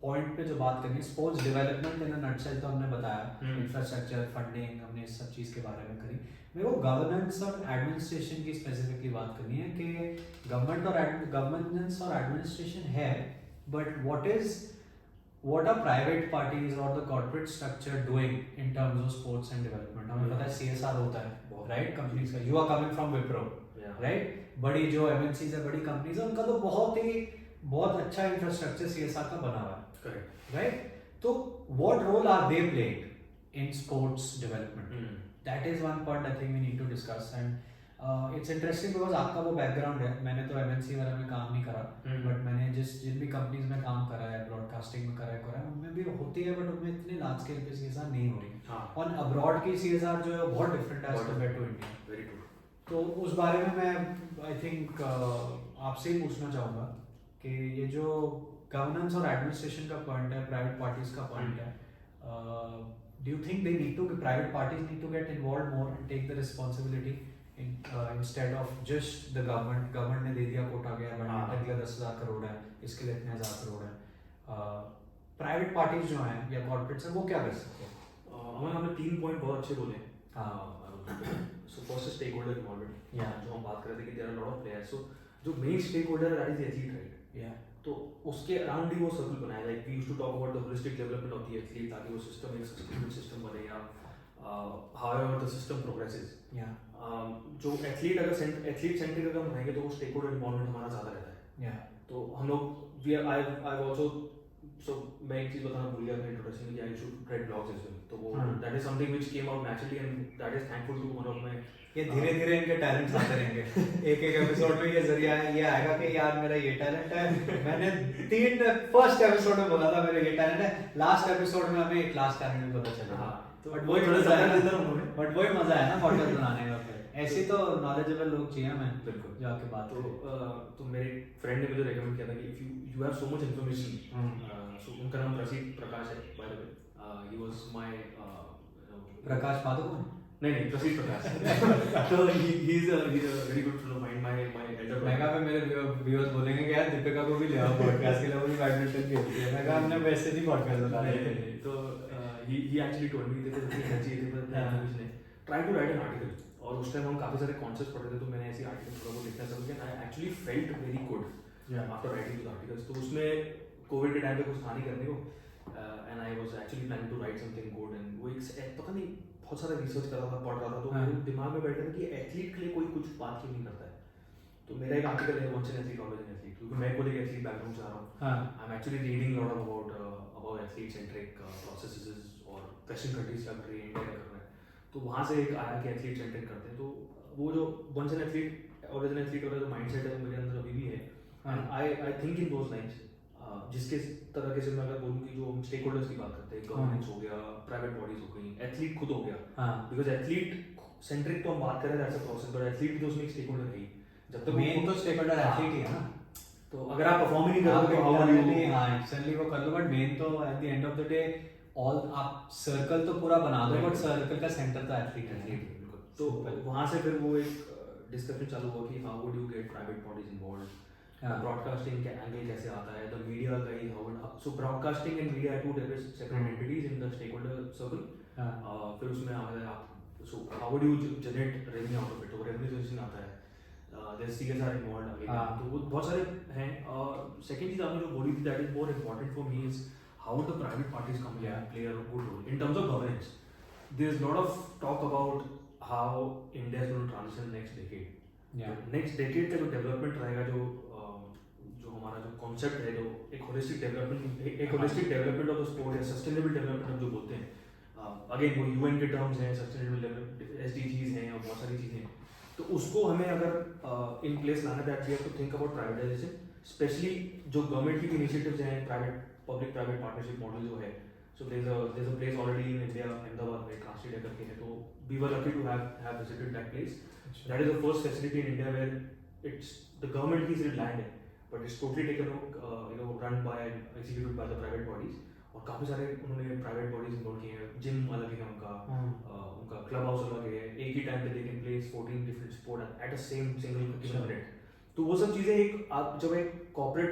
Point पे जो बात करनी है, sports development in a nutshell तो हमने बताया, इंफ्रास्ट्रक्चर, फंडिंग, हमने इस सब चीज़ के बारे में करी। मेरे को गवर्नेंस और एडमिनिस्ट्रेशन की स्पेसिफिकली बात करनी है कि गवर्नेंस और एडमिनिस्ट्रेशन है, but what are private parties or the corporate structure doing in terms of sports and development? हमें पता है CSR होता है, right? कंपनीज का, you are coming from Wipro, right? बड़ी जो MNCs है, बड़ी कंपनीज है, उनका तो बहुत अच्छा इंफ्रास्ट्रक्चर CSR का बना हुआ है, correct, right? तो what role are they playing in sports development? That is one point I think we need to discuss, and it's interesting because आपका वो बैकग्राउंड है, मैंने तो MNC वगैरह में काम नहीं करा, बट मैंने जिन भी कंपनीज में काम करा है, ब्रॉडकास्टिंग में करा है, उनमें भी होती है, बट उनमें इतनी लार्ज स्केल पे CSR नहीं हो रही, और अब्रॉड की CSR जो है बहुत डिफरेंट है as compare to India. Very true. तो उस बारे में मैं आई थिंक आपसे ही पूछना चाहूँगा कि ये जो गवर्नेंस और एडमिनिस्ट्रेशन का पॉइंट है, प्राइवेट पार्टीज का पॉइंट है, do you think private parties need to get involved more and take the responsibility instead of just the government ने दे दिया कोटा गया, बैडमिंटन के लिए 10,000 करोड़ है, इसके लिए इतने 1,000 करोड़ है, प्राइवेट पार्टीज जो हैं या कॉर्पोरेट्स हैं वो क्या कर सकते हैं? अमन, हमने 3 पॉइंट बहुत अच्छे बोले। So first stakeholder involvement, जो हम बात कर रहे थे कि there are lot of players, so जो मेन स्टेक होल्डर है दैट इज एथलीट, राइट? तो उसके अराउंड ही वो सर्कल बनाया, like we used to talk about the holistic development of the athlete, ताकि वो सिस्टम एक सस्टेनेबल सिस्टम बने, या हाउएवर द सिस्टम प्रोग्रेसेस, जो एथलीट अगर एथलीट सेंट्रिक अगर हम रहेंगे तो वो स्टेक होल्डर इन्वॉल्वमेंट हमारा ज़्यादा रहता है। तो हम लोग आई ऑल्सो, सो मैं एक चीज़ बताना भूल गया अपने इंट्रोडक्शन में, I should write blogs as well, तो वो that is something which came out naturally, and that is thankful to one of my, ये धीरे धीरे इनके टैलेंट्स आते रहेंगे, एक एपिसोड में ये जरिया ये आएगा कि यार मेरा ये टैलेंट है, मैंने 3 फर्स्ट एपिसोड में बोला था मेरा ये टैलेंट है, लास्ट एपिसोड में हमें एक क्लास टैलेंट भी पता चला। तो बट वही मजा है ना, बट वही मजा है ना पॉडकास्ट बनाने का। फिर ऐसे तो नॉलेजेबल लोग चाहिए हमें, बिल्कुल, जो आपके बात तो मेरे फ्रेंड ने मुझे रेकमेंड किया था कि if you have so much information, so उनका नाम प्रकाश है, by the way, he was my Prakash Padukone, नहीं प्रसिद्ध प्रकाश, तो he is a very good friend of mine, my elder. मैं कहा मेरे व्यूअर्स बोलेंगे कि यार दीपिका को भी ले आओ पॉडकास्ट के लिए, वो भी बैडमिंटन खेलती है, मैं कहा हमने वैसे ही पॉडकास्ट बना रहे थे। तो he actually told me that there's energy है, try to write an article, और उस टाइम हम काफी सारे कॉन्सेप्ट्स पढ़ रहे थे, तो मैंने ऐसे आर्टिकल थोड़ा बहुत लिखना शुरू किया, I actually felt very good after writing those articles. तो उसमें कोविड के टाइम पे कुछ था नहीं करने को, and I was actually planning to write something good, and वो एक पता नहीं बहुत सारा रिसर्च कर रहा था, पढ़ रहा था, तो मेरे दिमाग में बैठा था कि एथलीट के लिए कोई कुछ बात क्यों नहीं करता है। तो मेरा एक आर्टिकल है once an athlete always an athlete, क्योंकि मैं खुद एक एथलीट बैकग्राउंड से आ रहा हूँ, I am actually reading lot about athlete centric processes और वेस्टर्न कंट्रीज का ट्रेन इंडिया का कर रहा है, तो वहाँ से एक आया कि एथलीट सेंट्रिक करते हैं। तो वो जो once an athlete always an athlete वाला जो माइंडसेट है वो मेरे अंदर अभी भी है, and I think in those lines, जिसके तरह के से मैं अगर बोलूँ कि जो हम स्टेक होल्डर्स की बात करते हैं, गवर्नेंस हो गया, प्राइवेट बॉडीज हो गई, एथलीट खुद हो गया, बिकॉज एथलीट सेंट्रिक तो हम बात कर रहे हैं that's a process, but athlete भी तो उसमें एक स्टेक होल्डर है, जब तक मेन तो स्टेक होल्डर एथलीट ही है ना। तो अगर आप परफॉर्म ही नहीं करोगे तो हाउ डू यू, हां एक्चुअली वो कर लो, बट मेन तो at the end of the day all आप सर्कल तो पूरा बना दो, बट सर्कल का सेंटर तो एथलीट है। तो वहाँ से फिर वो एक डिस्कशन चालू हुआ कि how would you get private bodies involved, broadcasting का एंगल कैसे आता है, द मीडिया का ही how, so broadcasting and media are two separate entities in the stakeholder circle. फिर उसमें आप, so how would you generate revenue out of it, तो रेवेन्यू जनरेशन आता है, there's CSR involved, तो वो बहुत सारे हैं। सेकंड चीज आपने जो बोली थी that is more important for me is how the private parties come play a good role in terms of governance. There is lot of talk about how India is going to transition next decade. Next decade का जो development रहेगा, जो हमारा जो concept है, जो एक holistic development of the sport या सस्टेनेबल डेवलपमेंट हम जो बोलते हैं, अगेन वो यूएन के टर्म्स हैं, सस्टेनेबल डेवलपमेंट SDGs हैं और बहुत सारी चीज़ें हैं, तो उसको हमें अगर इन प्लेस लाना that we have to think about privatisation, specially जो गवर्नमेंट की इनिशिएटिव्स हैं, पब्लिक प्राइवेट पार्टनरशिप मॉडल जो है। So there is a place already in India, Ahmedabad में ट्रांसलेट करके है, तो we were lucky to have visited that place. That is the first facility in India where it's the government की सिर्फ land है, but it's totally taken run by executed by the private bodies, और काफ़ी सारे उन्होंने private bodies involve किए हैं, gym अलग है उनका क्लब हाउस अलग है, एक ही टाइम पे they can play 14 different sport at a same single minute. तो वो सब चीज़ें एक आप जब एक कॉर्पोरेट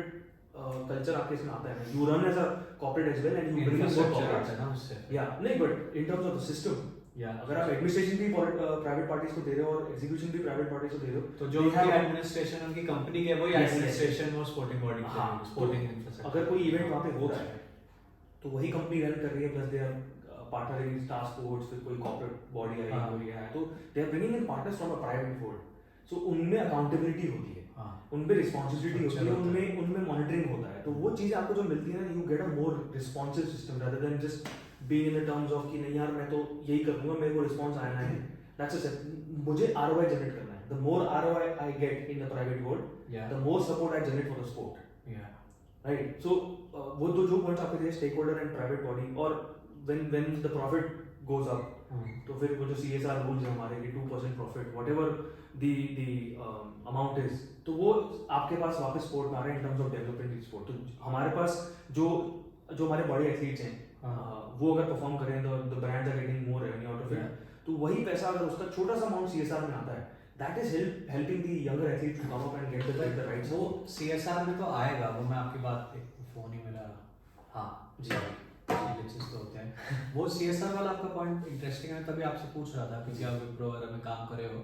कल्चर आपके इसमें आता है, you run as a corporate as well and you bring in good corporates, है ना उससे। या नहीं but in terms of the system, अगर आप एडमिनिस्ट्रेशन भी प्राइवेट पार्टीज को दे रहे हो और एग्जीक्यूशन भी प्राइवेट पार्टीज को दे रहे हो, तो जो उनकी एडमिनिस्ट्रेशन उनकी कंपनी के वही एडमिनिस्ट्रेशन वो स्पोर्टिंग बॉडी की स्पोर्टिंग इंफ्रास्ट्रक्चर। अगर कोई इवेंट वहाँ पे हो रहा है तो वही कंपनी रन कर रही है, plus they are partnering with Star Sports, फिर कोई कॉर्पोरेट बॉडी आई कोई है, तो they are bringing in partners from a private fold, so उनमें अकाउंटेबिलिटी होती है, उनमें रिस्पॉन्सिबिलिटी होती है, उनमें मॉनिटरिंग होता है, तो वो चीज़ आपको जो मिलती है ना, you get a more responsive system rather than just being in the terms of कि नहीं यार मैं तो यही करूँगा, मेरे को रिस्पॉन्स आना है, दैट्स इट, मुझे ROI जनरेट करना है, the more ROI I get in the private world, the more support I generate for the sport, right. So वो जो पॉइंट्स आपके दिए stakeholder and private body, और when the profit goes up, तो फिर वो जो CSR रूल्स है हमारे कि 2% profit whatever the amount is, तो वो आपके पास वापस स्पोर्ट में आ रहा है इन टर्म्स ऑफ डेवलपिंग स्पोर्ट। तो हमारे पास जो हमारे बॉडी एथलीट्स हैं, वो अगर परफॉर्म करें तो the brands are getting more revenue out of it, तो वही पैसा अगर उसका छोटा सा अमाउंट CSR में आता है, that is helping the younger athlete to come up and get the rights. वो CSR में तो आएगा, वो मैं आपकी बात पे फोन ही मेरा, हाँ जी ग्लिचेस तो होते हैं। वो CSR वाला आपका पॉइंट इंटरेस्टिंग है, तभी आपसे पूछ रहा था कि आप विप्रो वगैरह में काम करे हो,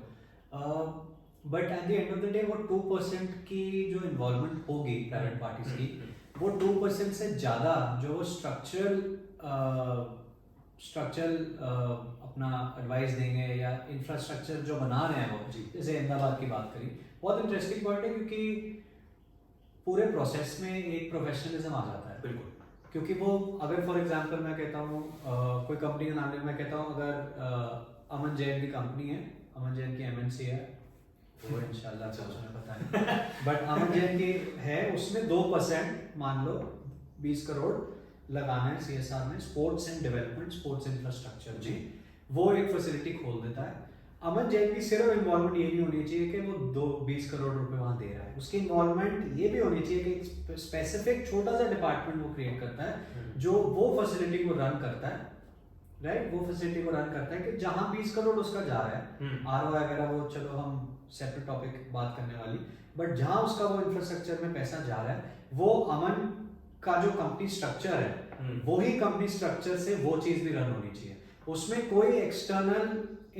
but at the end of the day वो 2% की जो इन्वॉल्वमेंट होगी प्राइवेट पार्टीज की, वो 2% से ज़्यादा जो स्ट्रक्चरल अपना एडवाइस देंगे या इंफ्रास्ट्रक्चर जो बना रहे हैं वो, जैसे अहमदाबाद की बात करी, बहुत इंटरेस्टिंग पॉइंट है क्योंकि पूरे प्रोसेस में एक प्रोफेशनलिज्म आ जाता है। बिल्कुल, क्योंकि वो अगर फॉर एग्जांपल मैं कहता हूँ कोई कंपनी का नाम ले, मैं कहता हूँ अगर अमन जैन की कंपनी है, अमन जैन की MNC है, वो इंशाल्लाह चलने पता नहीं बट अमन जैन की है, उसमें 2% मान लो 20 करोड़ लगाना है CSR में, sports and development, sports infrastructure जी, वो एक फैसिलिटी खोल देता है। अमन जैन की सिर्फ इन्वॉल्वमेंट ये नहीं होनी चाहिए कि वो 20 करोड़ रुपए वहाँ दे रहा है, उसकी इन्वॉल्वमेंट ये भी होनी चाहिए कि एक स्पेसिफिक छोटा सा डिपार्टमेंट वो क्रिएट करता है जो वो फैसिलिटी को रन करता है, राइट, वो फैसिलिटी को रन करता है कि जहाँ 20 करोड़ उसका जा रहा है, ROI वगैरह वो चलो हम सेपरेट टॉपिक बात करने वाली, बट जहाँ उसका वो इंफ्रास्ट्रक्चर में पैसा जा रहा है, वो अमन का जो कंपनी स्ट्रक्चर है वही कंपनी स्ट्रक्चर से वो चीज़ भी रन होनी चाहिए, उसमें कोई एक्सटर्नल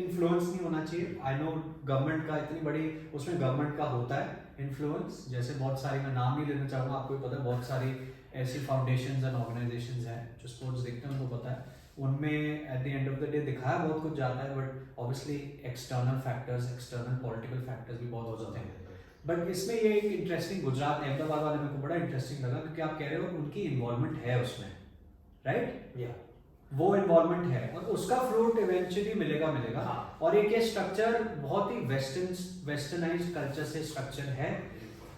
इन्फ्लुएंस नहीं होना चाहिए। आई नो गवर्नमेंट का इतनी बड़ी, उसमें गवर्नमेंट का होता है इन्फ्लुएंस, जैसे बहुत सारी, मैं नाम नहीं लेना चाहूँगा, आपको पता है बहुत सारी ऐसी फाउंडेशंस एंड ऑर्गेनाइजेशंस हैं जो स्पोर्ट्स देखते हैं, उनको पता है, उनमें at the end of the day दिखाया बहुत कुछ जाता है, but obviously external factors, external political factors भी बहुत हो जाते हैं। बट इसमें ये एक इंटरेस्टिंग, गुजरात अहमदाबाद वाले मेरे को बड़ा इंटरेस्टिंग लगा क्योंकि आप कह रहे हो उनकी इन्वॉल्वमेंट है उसमें, राइट, वो इन्वॉल्वमेंट है और उसका फ्रूट इवेंचुअली मिलेगा। और एक ये स्ट्रक्चर बहुत ही वेस्टर्नाइज्ड कल्चर से स्ट्रक्चर है।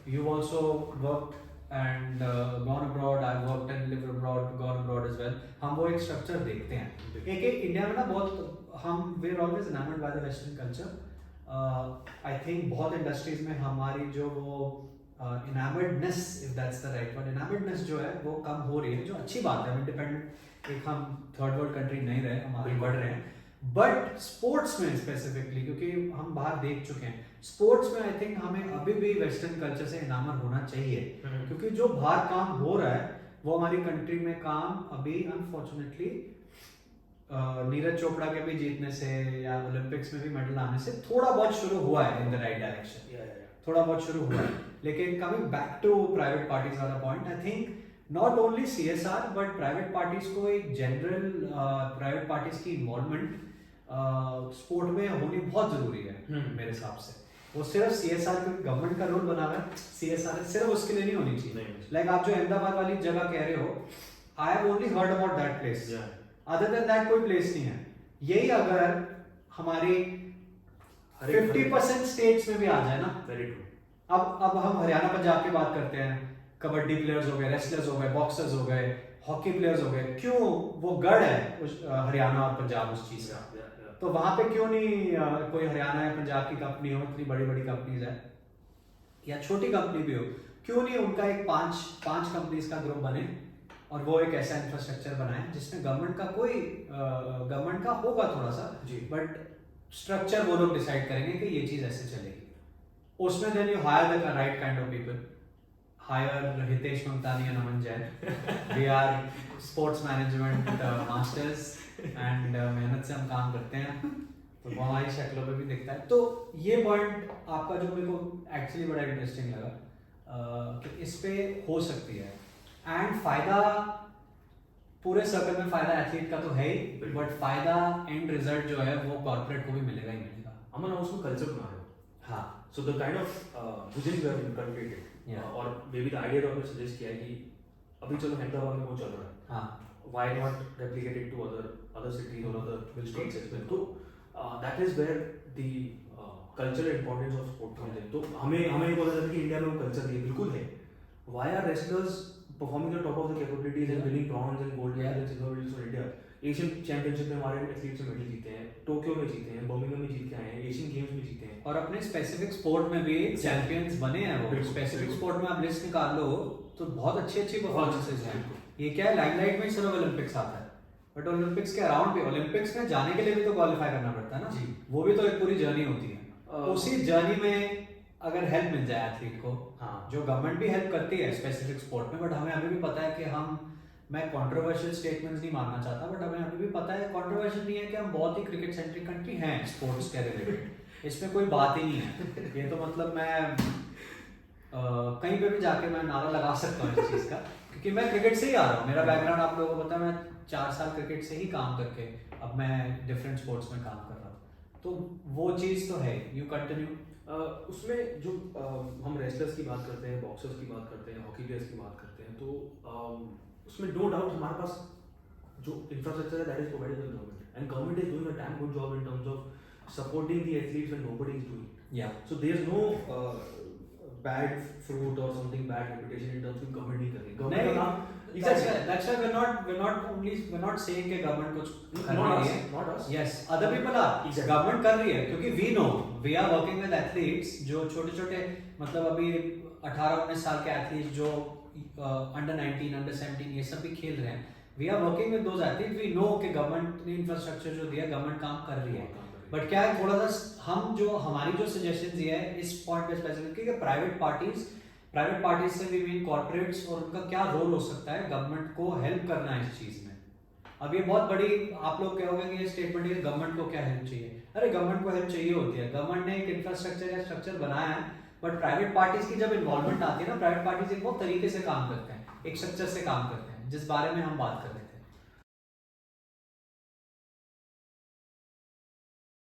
You also worked and gone abroad, I've worked and lived abroad, gone abroad as well. हम वो एक स्ट्रक्चर देखते हैं। एक इंडिया में ना बहुत हम we are always enamored by the western culture. I think बहुत इंडस्ट्रीज में हमारी जो वो enamoredness, if that's the right word, enamoredness जो है वो कम हो रही है, जो अच्छी बात है। हम इंडिपेंडेंट, एक हम थर्ड वर्ल्ड कंट्री नहीं रहे, हम आगे बढ़ रहे हैं, बट स्पोर्ट्स में स्पेसिफिकली क्योंकि हम बाहर देख चुके हैं, स्पोर्ट्स में आई थिंक हमें अभी भी वेस्टर्न कल्चर से इनामर होना चाहिए, क्योंकि जो बाहर काम हो रहा है वो हमारी कंट्री में काम अभी अनफॉर्चुनेटली नीरज चोपड़ा के भी जीतने से या ओलंपिक्स में भी मेडल आने से थोड़ा बहुत शुरू हुआ है इन द राइट डायरेक्शन, थोड़ा बहुत शुरू हुआ है। लेकिन coming back to private parties वाला point, I think not only CSR but private parties को एक जनरल प्राइवेट पार्टीज की इन्वॉल्वमेंट स्पोर्ट में होनी बहुत जरूरी है मेरे हिसाब से। वो सिर्फ CSR क्योंकि गवर्नमेंट का रोल बना हुआ है, CSR सिर्फ उसके लिए नहीं होनी चाहिए। लाइक आप जो अहमदाबाद वाली जगह कह रहे हो, I have only heard about that place, other than that कोई प्लेस नहीं है। यही अगर हमारी 50% स्टेट्स में भी आ जाए ना, वेरी ट्रू। अब हम हरियाणा पंजाब की बात करते हैं, कबड्डी प्लेयर्स हो गए, रेसलर्स हो गए, बॉक्सर्स हो गए, हॉकी प्लेयर्स हो गए, क्यों वो गढ़ है हरियाणा और पंजाब उस चीज का, तो वहां पे क्यों नहीं कोई हरियाणा या पंजाब की कंपनी हो, इतनी बड़ी बड़ी कंपनीज है या छोटी कंपनी भी हो, क्यों नहीं उनका एक पांच कंपनीज का ग्रुप बने और वो एक ऐसा इंफ्रास्ट्रक्चर बनाए जिसमें गवर्नमेंट का होगा थोड़ा सा, बट स्ट्रक्चर वो लोग डिसाइड करेंगे कि ये चीज ऐसे चलेगी। उसमें then you hire the right kind of people, hire Hitesh Mamtani and Aman Jain. We are sports management masters and मेहनत से हम काम करते हैं, तो वो हमारी शक्लों पे भी दिखता है. तो ये पॉइंट आपका जो मेरे को एक्चुअली बड़ा इंटरेस्टिंग लगा कि इस पे हो सकती है. एंड फायदा पूरे सर्कल में फायदा एथलीट का तो है ही, बट फायदा एंड रिजल्ट जो है वो कॉर्पोरेट को भी मिलेगा ही मिलेगा. अमन आप उसको कल्चर बना रहे हो. हाँ. So the kind of vision you have inculcated, और maybe the idea आपने suggest किया है कि अभी चलो हैदराबाद में वो चल रहा है. हाँ. Why not replicate it to other cities or other states as well? तो that is where the cultural importance of sport comes in. तो हमें ये बोला जाता है कि इंडिया में वो कल्चर नहीं है, बिल्कुल है. Why are wrestlers performing at the top of the capabilities and winning bronze and gold medals and silver medals for India? Asian championship में हमारे एथलीट्स मेडल जीते हैं, टोक्यो में जीते हैं, बर्मिंघम में जीत के आए हैं, एशियन गेम्स में जीते हैं, और अपने स्पेसिफिक स्पोर्ट में भी चैंपियंस बने हैं. वो स्पेसिफिक स्पोर्ट में आप लिस्ट निकाल लो तो बहुत अच्छी परफॉर्मेंसेस हैं. ये क्या है, लाइमलाइट में सिर्फ ओलंपिक्स आता है, बट ओलंपिक्स के अराउंड भी, ओलंपिक्स में जाने के लिए भी तो क्वालिफाई करना पड़ता है ना जी. वो भी तो एक पूरी जर्नी होती है. उसी जर्नी में अगर हेल्प मिल जाए एथलीट को, जो गवर्नमेंट भी हेल्प करती है स्पेसिफिक स्पोर्ट में, बट हमें अभी भी पता है कि मैं कंट्रोवर्शियल स्टेटमेंट्स नहीं मानना चाहता, बट हमें अभी भी पता है, कंट्रोवर्शियल नहीं है कि हम बहुत ही क्रिकेट सेंट्रिक कंट्री हैं स्पोर्ट्स के रिलेटेड. इसमें कोई बात ही नहीं है. ये तो मतलब मैं कहीं पे भी जाके मैं नारा लगा सकता हूँ इस चीज़ का, क्योंकि मैं क्रिकेट से ही आ रहा हूँ. मेरा बैकग्राउंड आप लोगों को पता है, मैं 4 साल क्रिकेट से ही काम करके अब मैं डिफरेंट स्पोर्ट्स में काम कर रहा हूँ. तो वो चीज़ तो है. You continue. उसमें जो हम रेसलर्स की बात करते हैं, बॉक्सर्स की बात करते हैं, हॉकी प्लेयर्स की बात करते हैं, तो उसमें नो डाउट हमारे पास जो इंफ्रास्ट्रक्चर है that is provided by government, and government is doing a damn good job in terms of supporting the athletes when nobody is doing. या so there is no bad fruit और something bad reputation in terms of government नहीं कर रही. Government का काम That's why we're not saying कि government कुछ कर रही है. Not us. Yes, other people are. Exactly. Government कर रही है, क्योंकि we know we are working with athletes जो छोटे मतलब अभी 18-19 साल के athletes जो under 19, under 17 ये सब भी खेल रहे हैं. We are working with those athletes. We know कि government ने infrastructure जो दिया, government काम कर रही है. बट क्या है, थोड़ा सा हमारी जो सजेशन दिया है इस पॉइंट पे स्पेसिफिकली कि प्राइवेट पार्टीज से भी मीन कॉर्पोरेट्स, और उनका क्या रोल हो सकता है गवर्नमेंट को हेल्प करना है इस चीज में. अब ये बहुत बड़ी आप लोग कहोगे कि ये स्टेटमेंट है गवर्नमेंट को क्या हेल्प चाहिए. अरे गवर्नमेंट को हेल्प चाहिए होती है. गवर्नमेंट ने एक इंफ्रास्ट्रक्चर या स्ट्रक्चर बनाया है, बट प्राइवेट पार्टीज की जब इन्वॉल्वमेंट आती है ना, प्राइवेट पार्टीज एक बहुत तरीके से काम करते हैं, एक स्ट्रक्चर से काम करते हैं, जिस बारे में हम बात कर रहे हैं.